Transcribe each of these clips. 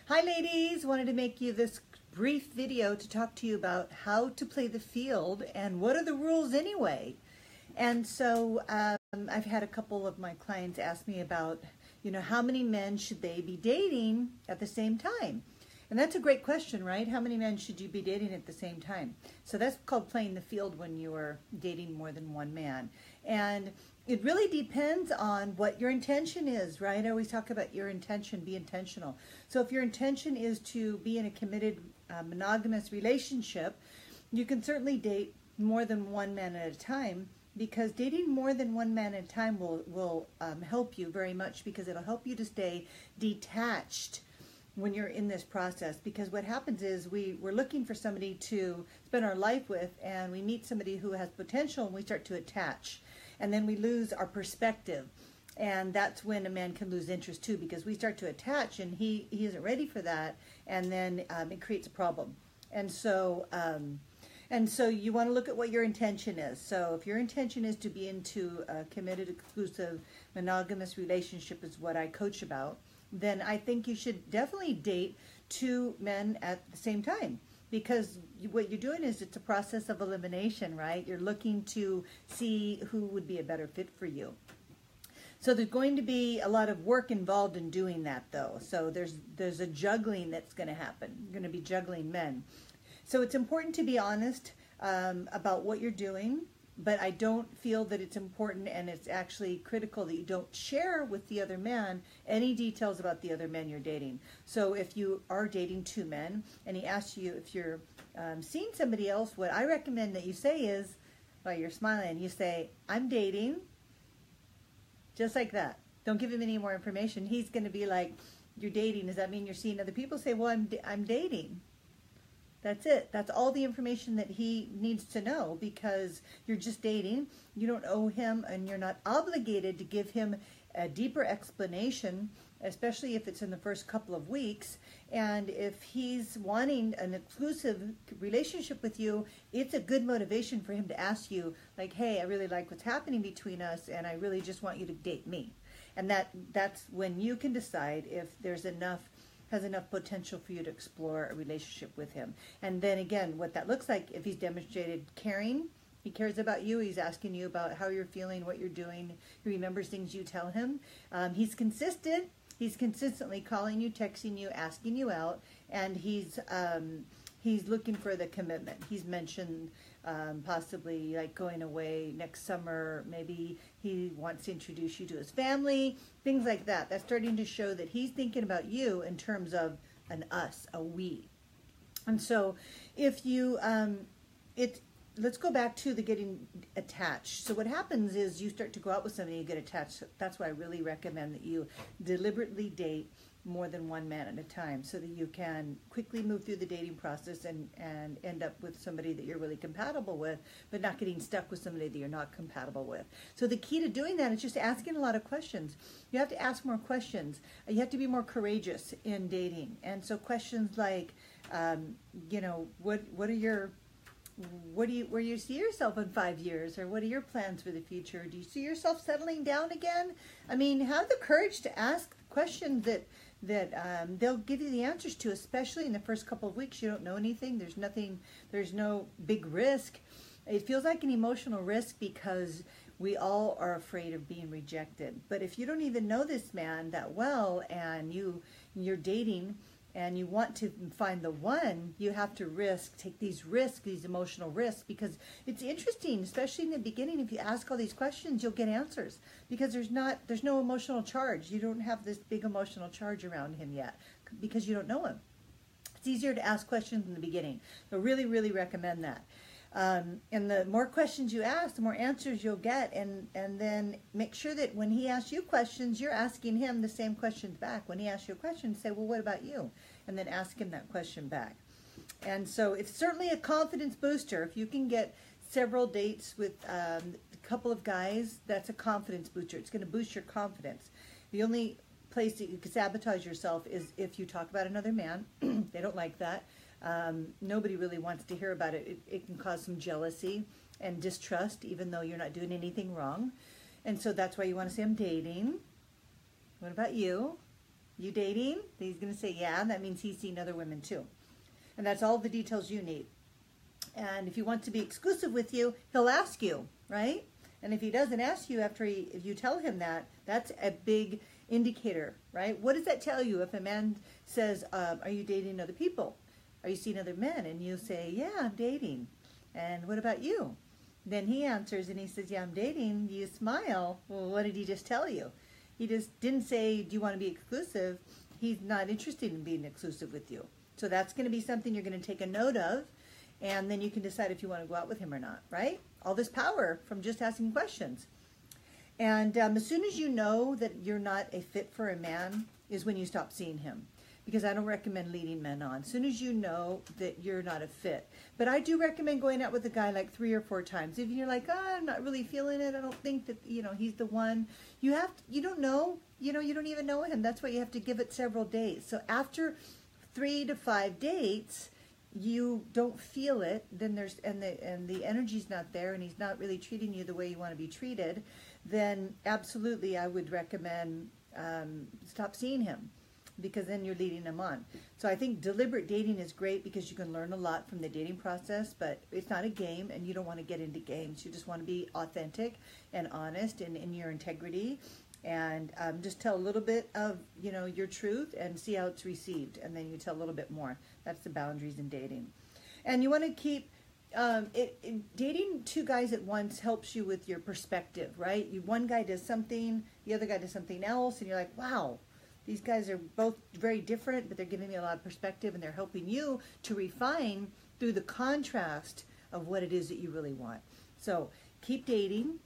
Hi ladies, wanted to make you this brief video to talk to you about how to play the field and what are the rules anyway. And so I've had a couple of my clients ask me about, how many men should they be dating at the same time? And that's a great question, right? How many men should you be dating at the same time? So that's called playing the field when you are dating more than one man. And it really depends on what your intention is, right? I always talk about your intention, be intentional. So if your intention is to be in a committed monogamous relationship, you can certainly date more than one man at a time, because dating more than one man at a time will help you very much, because it'll help you to stay detached when you're in this process. Because what happens is we're looking for somebody to spend our life with, and we meet somebody who has potential and we start to attach, and then we lose our perspective, and that's when a man can lose interest too, because we start to attach and he isn't ready for that, and then it creates a problem. And so you want to look at what your intention is. So if your intention is to be into a committed, exclusive, monogamous relationship, is what I coach about, then I think you should definitely date two men at the same time. Because what you're doing is, it's a process of elimination, right? You're looking to see who would be a better fit for you. So there's going to be a lot of work involved in doing that, though. So there's a juggling that's going to happen. You're going to be juggling men. So it's important to be honest about what you're doing, but I don't feel that it's important, and it's actually critical that you don't share with the other man any details about the other men you're dating. So if you are dating two men and he asks you if you're seeing somebody else, what I recommend that you say is, while you're smiling, you say, "I'm dating," just like that. Don't give him any more information. He's going to be like, "You're dating, does that mean you're seeing other people?" Say, "Well, I'm dating." That's it. That's all the information that he needs to know, because you're just dating. You don't owe him, and you're not obligated to give him a deeper explanation, especially if it's in the first couple of weeks. And if he's wanting an exclusive relationship with you, it's a good motivation for him to ask you, like, "Hey, I really like what's happening between us, and I really just want you to date me." And that's when you can decide if has enough potential for you to explore a relationship with him. And then again, what that looks like, if he's demonstrated caring, he cares about you, he's asking you about how you're feeling, what you're doing, he remembers things you tell him, he's consistent, he's consistently calling you, texting you, asking you out, and he's looking for the commitment. He's mentioned possibly like going away next summer. Maybe he wants to introduce you to his family, things like that. That's starting to show that he's thinking about you in terms of an us, a we. And so if you, let's go back to the getting attached. So what happens is you start to go out with somebody, you get attached. That's why I really recommend that you deliberately date more than one man at a time, so that you can quickly move through the dating process and end up with somebody that you're really compatible with, but not getting stuck with somebody that you're not compatible with. So the key to doing that is just asking a lot of questions. You have to ask more questions. You have to be more courageous in dating. And so questions like, where do you see yourself in 5 years? Or what are your plans for the future? Do you see yourself settling down again? I mean, have the courage to ask questions that they'll give you the answers to, especially in the first couple of weeks. You don't know anything. There's no big risk. It feels like an emotional risk because we all are afraid of being rejected. But if you don't even know this man that well, and you're dating, and you want to find the one, you have to take these risks, these emotional risks, because it's interesting, especially in the beginning. If you ask all these questions, you'll get answers, because there's no emotional charge. You don't have this big emotional charge around him yet, because you don't know him. It's easier to ask questions in the beginning. So really, really recommend that. And the more questions you ask, the more answers you'll get, and then make sure that when he asks you questions, you're asking him the same questions back. When he asks you a question, say, "Well, what about you?" And then ask him that question back. And so it's certainly a confidence booster. If you can get several dates with a couple of guys, that's a confidence booster. It's going to boost your confidence. The only place that you can sabotage yourself is if you talk about another man. They don't like that. Nobody really wants to hear about it. It can cause some jealousy and distrust, even though you're not doing anything wrong. And so that's why you want to say, "I'm dating. What about you?" You dating? He's going to say, yeah, and that means he's seen other women too. And that's all the details you need. And if he wants to be exclusive with you, he'll ask you, right? And if he doesn't ask you if you tell him that, that's a big indicator, right? What does that tell you if a man says, are you dating other people? Are you seeing other men? And you say, yeah, I'm dating. And what about you? Then he answers and he says, yeah, I'm dating. You smile. Well, what did he just tell you? He just didn't say, do you want to be exclusive? He's not interested in being exclusive with you. So that's going to be something you're going to take a note of, and then you can decide if you want to go out with him or not, right? All this power from just asking questions. And as soon as you know that you're not a fit for a man is when you stop seeing him. Because I don't recommend leading men on. As soon as you know that you're not a fit. But I do recommend going out with a guy like 3 or 4 times. If you're like, oh, I'm not really feeling it, I don't think that, he's the one. You don't know, you don't even know him. That's why you have to give it several days. So after 3 to 5 dates, you don't feel it, then the energy's not there, and he's not really treating you the way you want to be treated, then absolutely I would recommend stop seeing him, because then you're leading him on. So I think deliberate dating is great because you can learn a lot from the dating process, but it's not a game, and you don't want to get into games. You just want to be authentic and honest and in your integrity, and just tell a little bit of your truth and see how it's received, and then you tell a little bit more. That's the boundaries in dating. And you want to keep dating 2 guys at once helps you with your perspective, right? One guy does something, the other guy does something else, and you're like, wow, these guys are both very different, but they're giving me a lot of perspective, and they're helping you to refine through the contrast of what it is that you really want. So keep dating.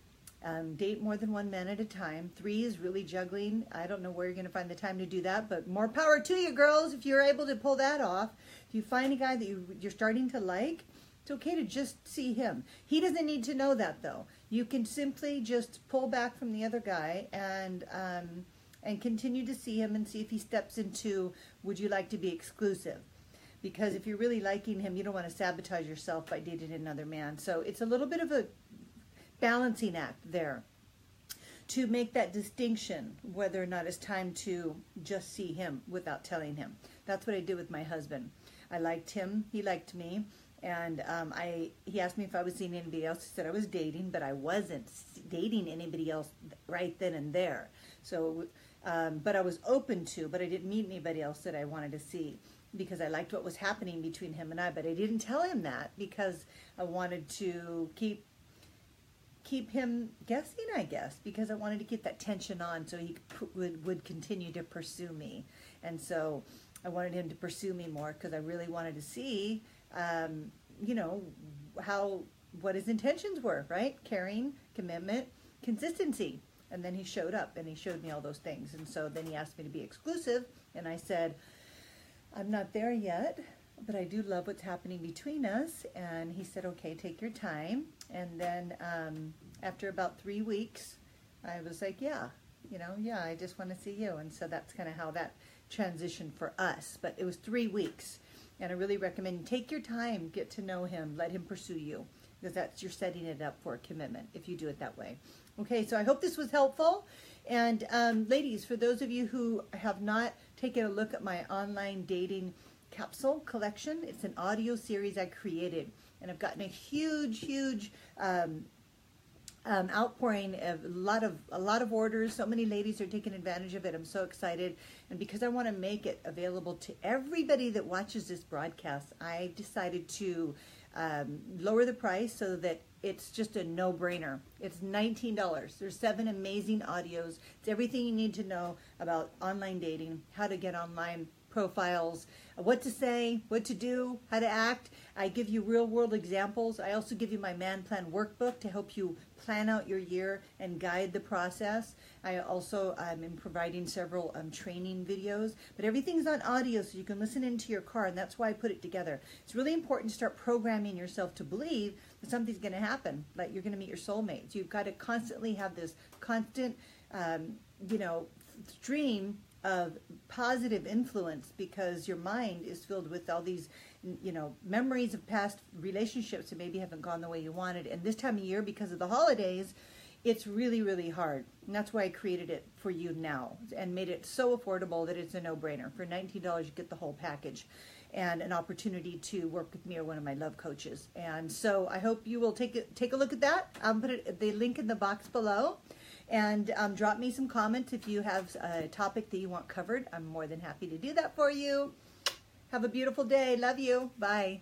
Date more than 1 man at a time. 3 is really juggling. I don't know where you're going to find the time to do that, but more power to you, girls, if you're able to pull that off. If you find a guy that you're starting to like, it's okay to just see him. He doesn't need to know that, though. You can simply just pull back from the other guy and continue to see him and see if he steps into, would you like to be exclusive? Because if you're really liking him, you don't want to sabotage yourself by dating another man. So it's a little bit of a balancing act there to make that distinction whether or not it's time to just see him without telling him. That's what I did with my husband. I liked him, he liked me, and he asked me if I was seeing anybody else. He said I was dating, but I wasn't dating anybody else right then and there. So, but I was open to, but I didn't meet anybody else that I wanted to see, because I liked what was happening between him and I, but I didn't tell him that because I wanted to keep him guessing, I guess, because I wanted to keep that tension on so he would continue to pursue me. And so I wanted him to pursue me more because I really wanted to see, what his intentions were, right? Caring, commitment, consistency. And then he showed up and he showed me all those things. And so then he asked me to be exclusive, and I said, I'm not there yet, but I do love what's happening between us. And he said, okay, take your time. And then after about 3 weeks, I was like, yeah, I just want to see you. And so that's kind of how that transitioned for us. But it was 3 weeks. And I really recommend take your time, get to know him, let him pursue you, because you're setting it up for a commitment if you do it that way. Okay, so I hope this was helpful. And ladies, for those of you who have not taken a look at my online dating capsule collection, it's an audio series I created, and I've gotten a huge outpouring of a lot of orders. So many ladies are taking advantage of it. I'm so excited, and because I want to make it available to everybody that watches this broadcast, I decided to lower the price so that it's just a no-brainer. It's $19. There's 7 amazing audios. It's everything you need to know about online dating, how to get online profiles, what to say, what to do, how to act. I give you real-world examples. I also give you my Man Plan workbook to help you plan out your year and guide the process. I also am providing several training videos, but everything's on audio so you can listen into your car, and that's why I put it together. It's really important to start programming yourself to believe that something's going to happen, like you're going to meet your soulmates. You've got to constantly have this constant, stream of positive influence, because your mind is filled with all these, memories of past relationships that maybe haven't gone the way you wanted. And this time of year, because of the holidays, It's really, really hard. And that's why I created it for you now and made it so affordable that it's a no-brainer. For $19, you get the whole package and an opportunity to work with me or one of my love coaches. And so I hope you will take a look at that. Put the link in the box below. And drop me some comments if you have a topic that you want covered. I'm more than happy to do that for you. Have a beautiful day. Love you. Bye.